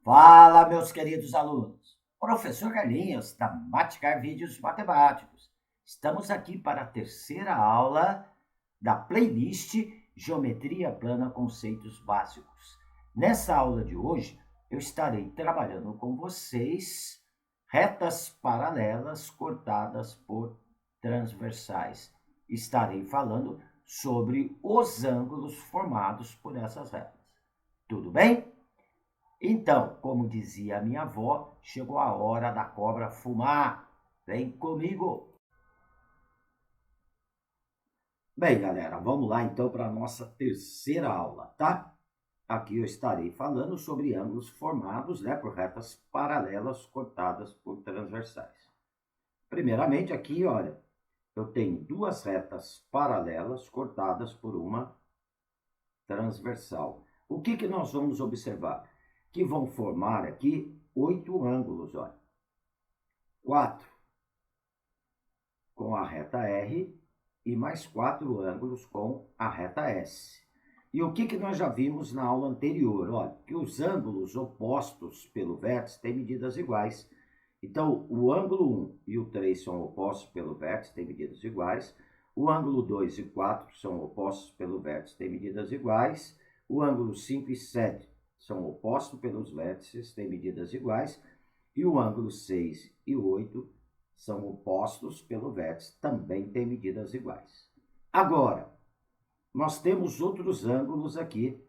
Fala, meus queridos alunos. Professor Carlinhos, da Maticar Vídeos Matemáticos. Estamos aqui para a terceira aula da playlist Geometria Plana Conceitos Básicos. Nessa aula de hoje, eu estarei trabalhando com vocês retas paralelas cortadas por transversais. Estarei falando sobre os ângulos formados por essas retas. Tudo bem? Então, como dizia a minha avó, chegou a hora da cobra fumar. Vem comigo! Bem, galera, vamos lá então para a nossa terceira aula, tá? Aqui eu estarei falando sobre ângulos formados, por retas paralelas cortadas por transversais. Primeiramente, aqui, olha, eu tenho duas retas paralelas cortadas por uma transversal. O que nós vamos observar? Que vão formar aqui 8 ângulos, olha. 4 com a reta R e mais 4 ângulos com a reta S. E o que nós já vimos na aula anterior? Olha, que os ângulos opostos pelo vértice têm medidas iguais. Então, o ângulo 1 e o 3 são opostos pelo vértice, têm medidas iguais. O ângulo 2 e 4 são opostos pelo vértice, têm medidas iguais. O ângulo 5 e 7 são opostos pelos vértices, têm medidas iguais. E o ângulo 6 e 8 são opostos pelo vértice, também têm medidas iguais. Agora, nós temos outros ângulos aqui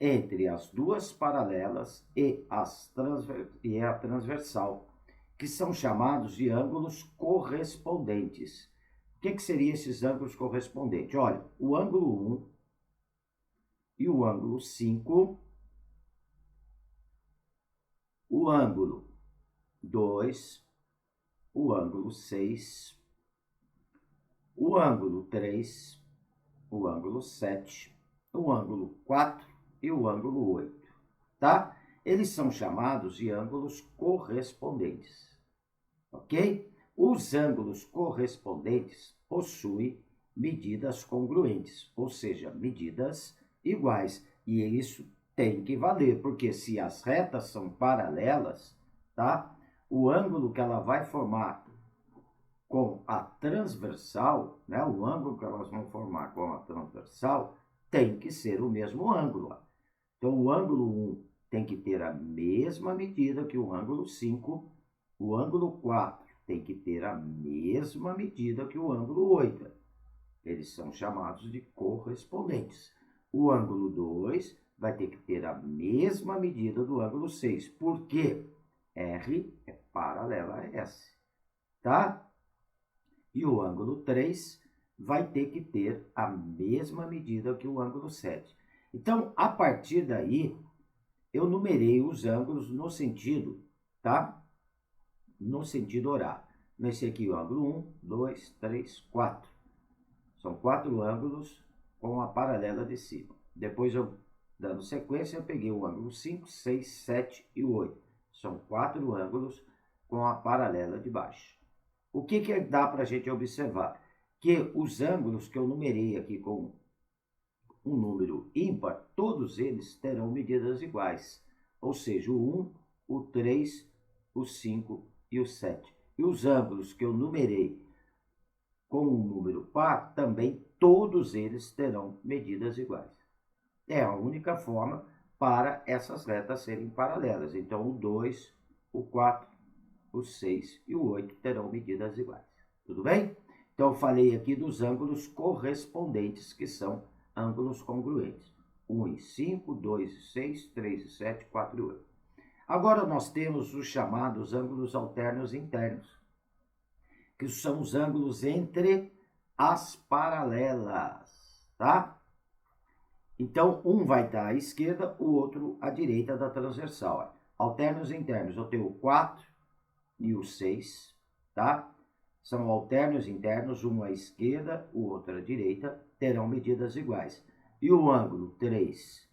entre as duas paralelas e a transversal, que são chamados de ângulos correspondentes. O que seriam esses ângulos correspondentes? Olha, o ângulo 1 e o ângulo 5, o ângulo 2, o ângulo 6, o ângulo 3, o ângulo 7, o ângulo 4 e o ângulo 8, tá? Eles são chamados de ângulos correspondentes, ok? Os ângulos correspondentes possuem medidas congruentes, ou seja, medidas iguais. E isso tem que valer, porque se as retas são paralelas, tá? O ângulo que ela vai formar com a transversal, o ângulo que elas vão formar com a transversal, tem que ser o mesmo ângulo. Então, o ângulo 1 tem que ter a mesma medida que o ângulo 5, o ângulo 4 tem que ter a mesma medida que o ângulo 8. Eles são chamados de correspondentes. O ângulo 2 vai ter que ter a mesma medida do ângulo 6, porque R é paralela a S, tá? E o ângulo 3 vai ter que ter a mesma medida que o ângulo 7. Então, a partir daí, eu numerei os ângulos no sentido, tá? No sentido horário. Nesse aqui, o ângulo 1, 2, 3, 4. São 4 ângulos com a paralela de cima. Depois, dando sequência, eu peguei o ângulo 5, 6, 7 e 8. São 4 ângulos com a paralela de baixo. O que dá para a gente observar? Que os ângulos que eu numerei aqui com um número ímpar, todos eles terão medidas iguais. Ou seja, o 1, o 3, o 5 e o 7. E os ângulos que eu numerei com um número par, também todos eles terão medidas iguais. É a única forma para essas retas serem paralelas. Então, o 2, o 4, o 6 e o 8 terão medidas iguais. Tudo bem? Então, eu falei aqui dos ângulos correspondentes, que são ângulos congruentes. 1 e 5, 2 e 6, 3 e 7, 4 e 8. Agora, nós temos os chamados ângulos alternos internos, que são os ângulos entre as paralelas, tá? Então, um vai estar à esquerda, o outro à direita da transversal. Alternos internos, eu tenho o 4 e o 6, tá? São alternos internos, um à esquerda, o outro à direita, terão medidas iguais. E o ângulo 3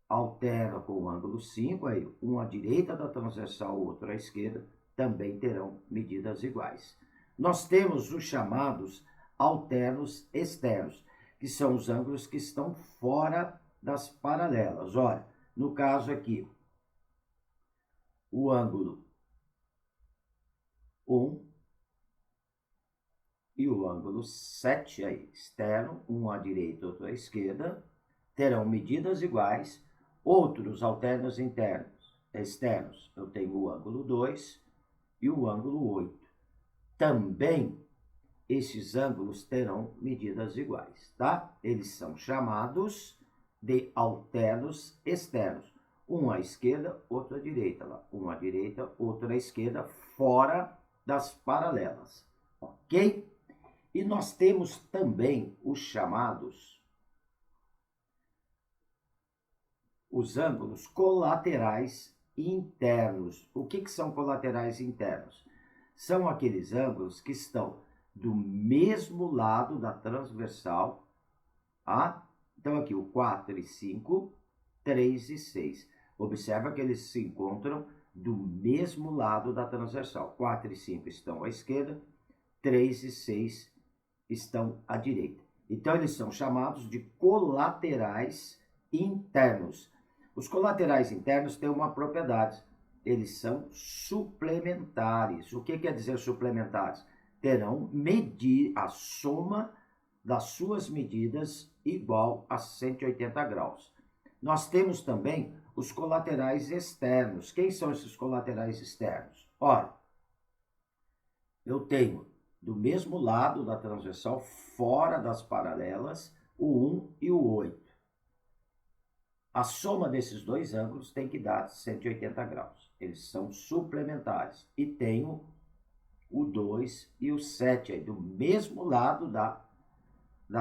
alterna com o ângulo 5, aí um à direita da transversal, o outro à esquerda, também terão medidas iguais. Nós temos os chamados alternos externos, que são os ângulos que estão fora das paralelas. Olha, no caso aqui, o ângulo 1 e o ângulo 7, aí, externo, um à direita, outro à esquerda, terão medidas iguais. Outros alternos externos, eu tenho o ângulo 2 e o ângulo 8. Também esses ângulos terão medidas iguais, tá? Eles são chamados de alternos externos. Um à esquerda, outro à direita, lá. Um à direita, outro à esquerda, fora das paralelas, ok? E nós temos também os ângulos colaterais internos. O que são colaterais internos? São aqueles ângulos que estão do mesmo lado da transversal, tá? Então aqui o 4 e 5, 3 e 6. Observa que eles se encontram do mesmo lado da transversal. 4 e 5 estão à esquerda, 3 e 6 estão à direita. Então eles são chamados de colaterais internos. Os colaterais internos têm uma propriedade. Eles são suplementares. O que quer dizer suplementares? Terão a soma das suas medidas igual a 180 graus. Nós temos também os colaterais externos. Quem são esses colaterais externos? Ora, eu tenho do mesmo lado da transversal, fora das paralelas, o 1 e o 8. A soma desses dois ângulos tem que dar 180 graus. Eles são suplementares. E tenho o 2 e o 7 aí, do mesmo lado da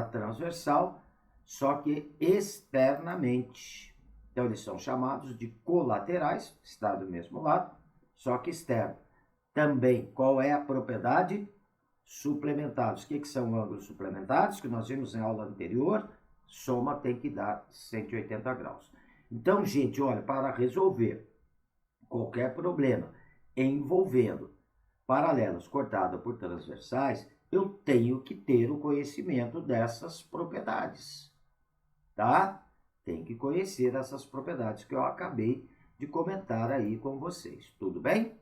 transversal, só que externamente. Então, eles são chamados de colaterais, está do mesmo lado, só que externo. Também, qual é a propriedade? Suplementados. O que são ângulos suplementares? Que nós vimos em aula anterior, soma tem que dar 180 graus. Então, gente, olha, para resolver qualquer problema envolvendo paralelos cortados por transversais, eu tenho que ter o conhecimento dessas propriedades, tá? Tem que conhecer essas propriedades que eu acabei de comentar aí com vocês, tudo bem?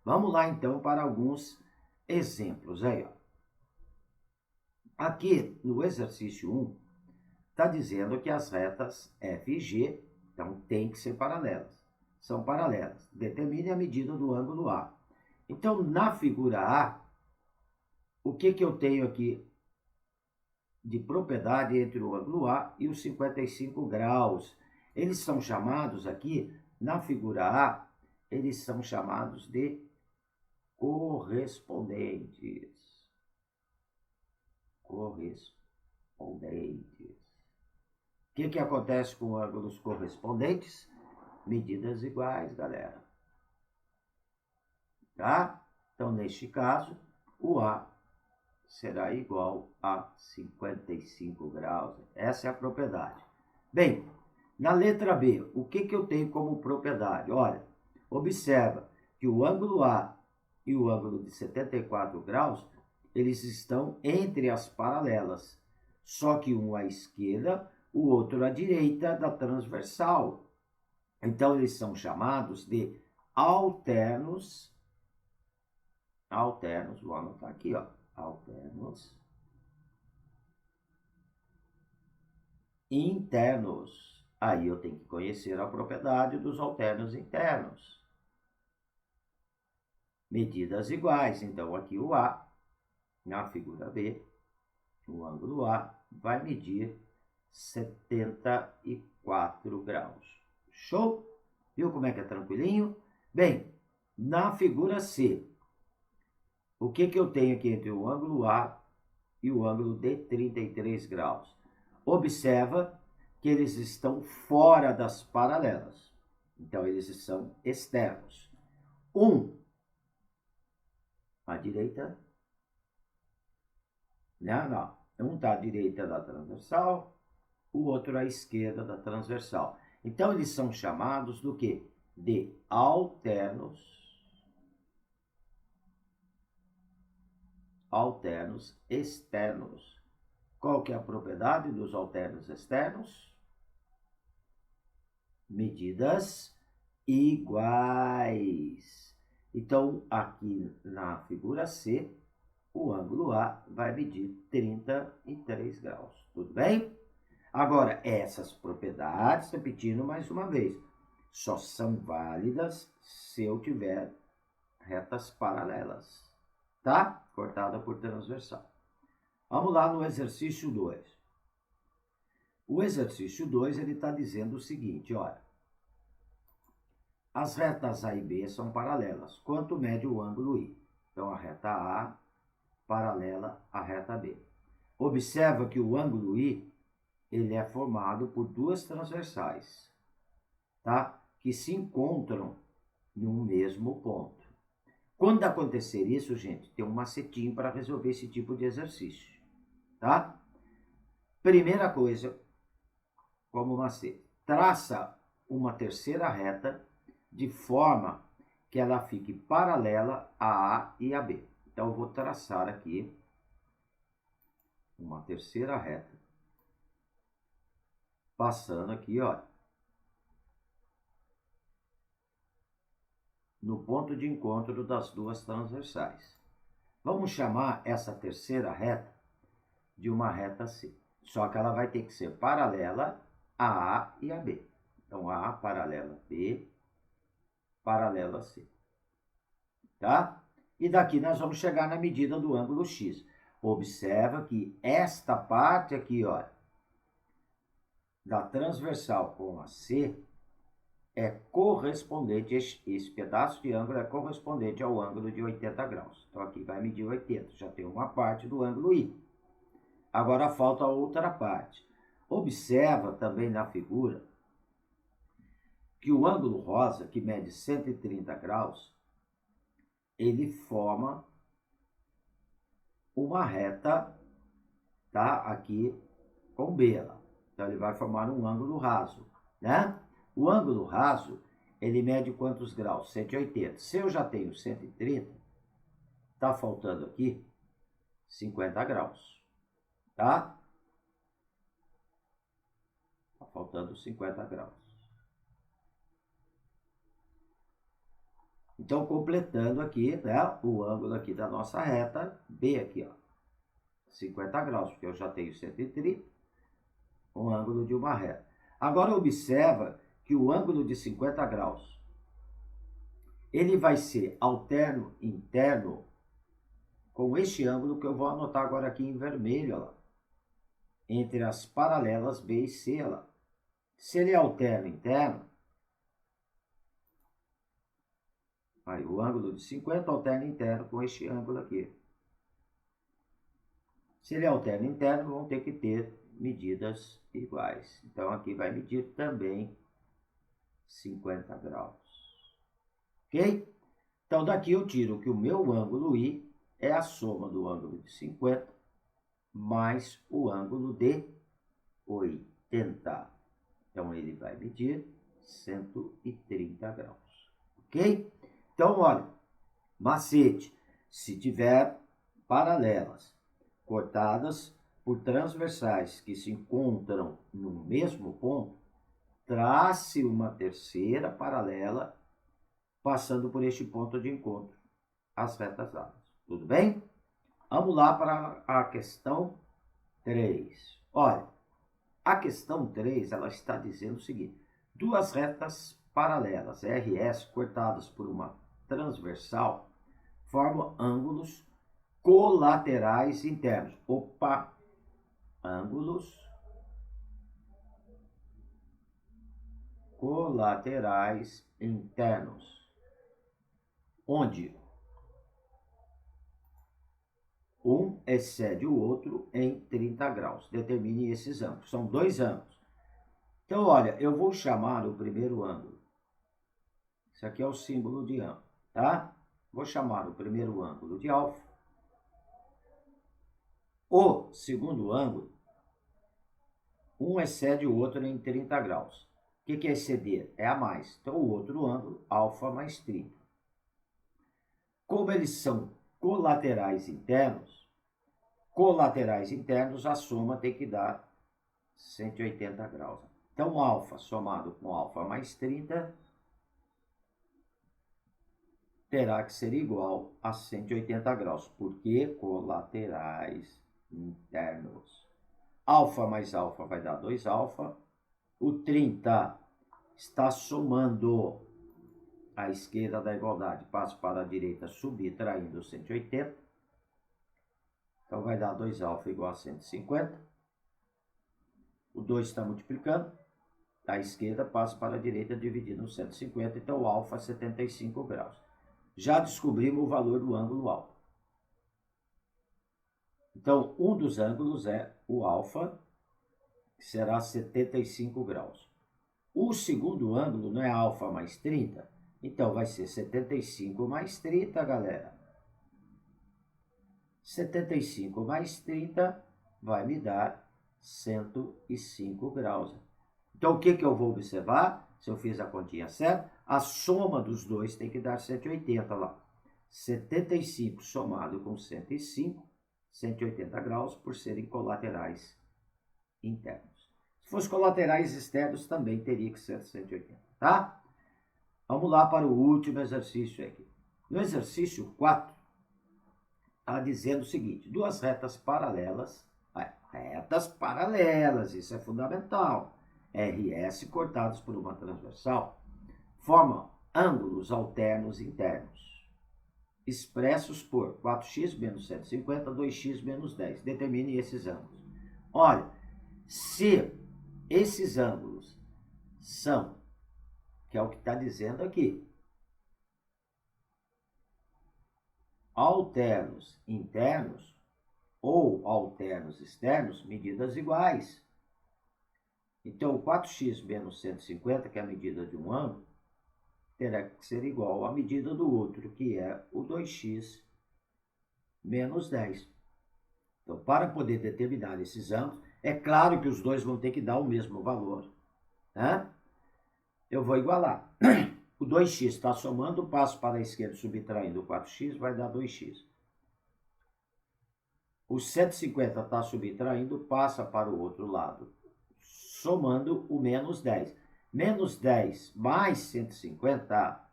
Vamos lá, então, para alguns exemplos aí, ó. Aqui no exercício 1, está dizendo que as retas F e G, então, tem que ser paralelas. São paralelas. Determine a medida do ângulo A. Então, na figura A, o que eu tenho aqui de propriedade entre o ângulo A e os 55 graus? Eles são chamados aqui, na figura A, eles são chamados de correspondentes. O que acontece com ângulos correspondentes? Medidas iguais, galera. Tá? Então, neste caso, o A será igual a 55 graus. Essa é a propriedade. Bem, na letra B, o que eu tenho como propriedade? Olha, observa que o ângulo A e o ângulo de 74 graus, eles estão entre as paralelas. Só que um à esquerda, o outro à direita da transversal. Então, eles são chamados de alternos. Vou anotar aqui, ó. Alternos internos. Aí eu tenho que conhecer a propriedade dos alternos internos. Medidas iguais. Então, aqui o A, na figura B, o ângulo A vai medir 74 graus. Show? Viu como é que é tranquilinho? Bem, na figura C, o que eu tenho aqui entre o ângulo A e o ângulo de 33 graus? Observa que eles estão fora das paralelas. Então, eles são externos. Um à direita. Não. Um está à direita da transversal, o outro à esquerda da transversal. Então, eles são chamados do quê? De alternos externos. Qual que é a propriedade dos alternos externos? Medidas iguais. Então, aqui na figura C, o ângulo A vai medir 33 graus. Tudo bem? Agora, essas propriedades, repetindo mais uma vez, só são válidas se eu tiver retas paralelas, tá? Cortada por transversal. Vamos lá no exercício 2. O exercício 2, ele está dizendo o seguinte, olha. As retas A e B são paralelas. Quanto mede o ângulo I? Então, a reta A paralela à reta B. Observa que o ângulo I, ele é formado por duas transversais, tá? Que se encontram no mesmo ponto. Quando acontecer isso, gente, tem um macetinho para resolver esse tipo de exercício, tá? Primeira coisa, como macete, traça uma terceira reta de forma que ela fique paralela a A e a B. Então, eu vou traçar aqui uma terceira reta, passando aqui, ó, no ponto de encontro das duas transversais. Vamos chamar essa terceira reta de uma reta C. Só que ela vai ter que ser paralela a A e a B. Então, A paralela a B, paralela a C. Tá? E daqui nós vamos chegar na medida do ângulo X. Observa que esta parte aqui, ó, da transversal com a C, é correspondente, esse pedaço de ângulo é correspondente ao ângulo de 80 graus. Então, aqui vai medir 80, já tem uma parte do ângulo I. Agora falta a outra parte. Observa também na figura que o ângulo rosa, que mede 130 graus, ele forma uma reta, tá? Aqui com B. Então, ele vai formar um ângulo raso, né? O ângulo raso, ele mede quantos graus? 180. Se eu já tenho 130, tá faltando aqui 50 graus, tá? Tá faltando 50 graus. Então, completando aqui, né, o ângulo aqui da nossa reta B aqui, ó, 50 graus, porque eu já tenho 130, um ângulo de uma reta. Agora, observa que o ângulo de 50 graus, ele vai ser alterno interno com este ângulo que eu vou anotar agora aqui em vermelho, ó, entre as paralelas B e C. Ó. Se ele é alterno interno, aí o ângulo de 50 alterna interno com este ângulo aqui. Se ele é alterno interno, vão ter que ter medidas iguais. Então, aqui vai medir também 50 graus. Ok? Então, daqui eu tiro que o meu ângulo I é a soma do ângulo de 50 mais o ângulo de 80. Então, ele vai medir 130 graus. Ok? Então, olha, macete, se tiver paralelas cortadas por transversais que se encontram no mesmo ponto, trace uma terceira paralela passando por este ponto de encontro, as retas A. Tudo bem? Vamos lá para a questão 3. Olha, a questão 3, ela está dizendo o seguinte: duas retas paralelas, RS, cortadas por uma transversal, formam ângulos colaterais internos. Opa! Ângulos colaterais internos, onde um excede o outro em 30 graus. Determine esses ângulos. São dois ângulos. Então, olha, eu vou chamar o primeiro ângulo. Isso aqui é o símbolo de ângulo, tá? Vou chamar o primeiro ângulo de alfa. O segundo ângulo, um excede o outro em 30 graus. O que é exceder? É a mais. Então, o outro ângulo, alfa mais 30. Como eles são colaterais internos, a soma tem que dar 180 graus. Então, alfa somado com alfa mais 30 terá que ser igual a 180 graus, porque colaterais internos. Alfa mais alfa vai dar 2 alfa. O 30 está somando a esquerda da igualdade, passa para a direita, subtraindo 180. Então vai dar 2 alfa igual a 150. O 2 está multiplicando. A esquerda passa para a direita, dividindo 150. Então o alfa é 75 graus. Já descobrimos o valor do ângulo alfa. Então, um dos ângulos é o alfa, que será 75 graus. O segundo ângulo não é alfa mais 30? Então, vai ser 75 mais 30, galera. 75 mais 30 vai me dar 105 graus. Então, o que eu vou observar? Se eu fiz a continha certa, a soma dos dois tem que dar 180 lá. 75 somado com 105, 180 graus, por serem colaterais internos. Se fosse colaterais externos, também teria que ser 180, tá? Vamos lá para o último exercício aqui. No exercício 4, está dizendo o seguinte: duas retas paralelas, isso é fundamental, RS cortados por uma transversal, formam ângulos alternos internos, expressos por 4x menos 150, 2x menos 10. Determine esses ângulos. Olha, se esses ângulos são, que é o que está dizendo aqui, alternos internos ou alternos externos, medidas iguais. Então, o 4x menos 150, que é a medida de um ângulo, terá que ser igual à medida do outro, que é o 2x menos 10. Então, para poder determinar esses ângulos, é claro que os dois vão ter que dar o mesmo valor, né? Eu vou igualar. O 2x está somando, passo para a esquerda subtraindo o 4x, vai dar 2x. O 150 está subtraindo, passa para o outro lado, somando o menos 10. Menos 10 mais 150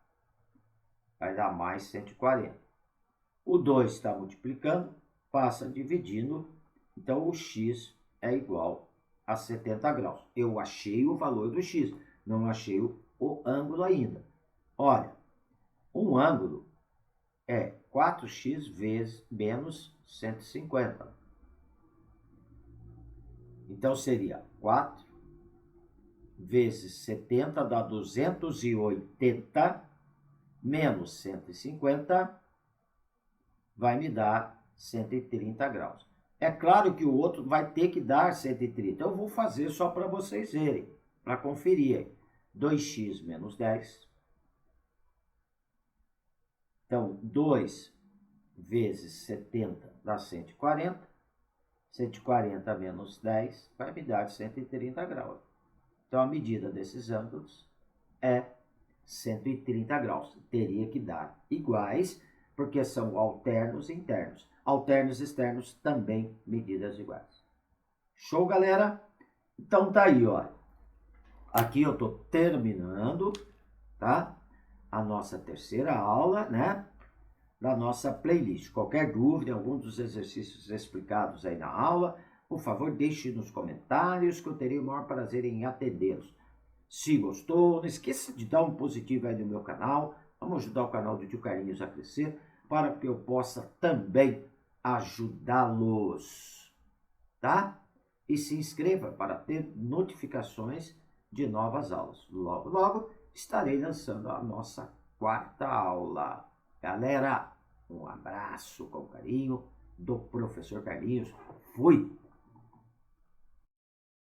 vai dar mais 140. O 2 está multiplicando, passa dividindo, então o x é igual a 70 graus. Eu achei o valor do x, não achei o ângulo ainda. Olha, um ângulo é 4x vezes menos 150. Então seria 4 vezes 70 dá 280, menos 150 vai me dar 130 graus. É claro que o outro vai ter que dar 130. Eu vou fazer só para vocês verem, para conferir. 2x menos 10. Então, 2 vezes 70 dá 140. 140 menos 10 vai me dar 130 graus. Então, a medida desses ângulos é 130 graus. Teria que dar iguais, porque são alternos internos. Alternos externos também medidas iguais. Show, galera? Então, tá aí, ó. Aqui eu tô terminando, tá? A nossa terceira aula, né? Da nossa playlist. Qualquer dúvida, algum dos exercícios explicados aí na aula, por favor, deixe nos comentários que eu terei o maior prazer em atendê-los. Se gostou, não esqueça de dar um positivo aí no meu canal. Vamos ajudar o canal do Tio Carlinhos a crescer para que eu possa também ajudá-los, tá? E se inscreva para ter notificações de novas aulas. Logo, logo estarei lançando a nossa quarta aula. Galera, um abraço com carinho do professor Carlinhos. Fui!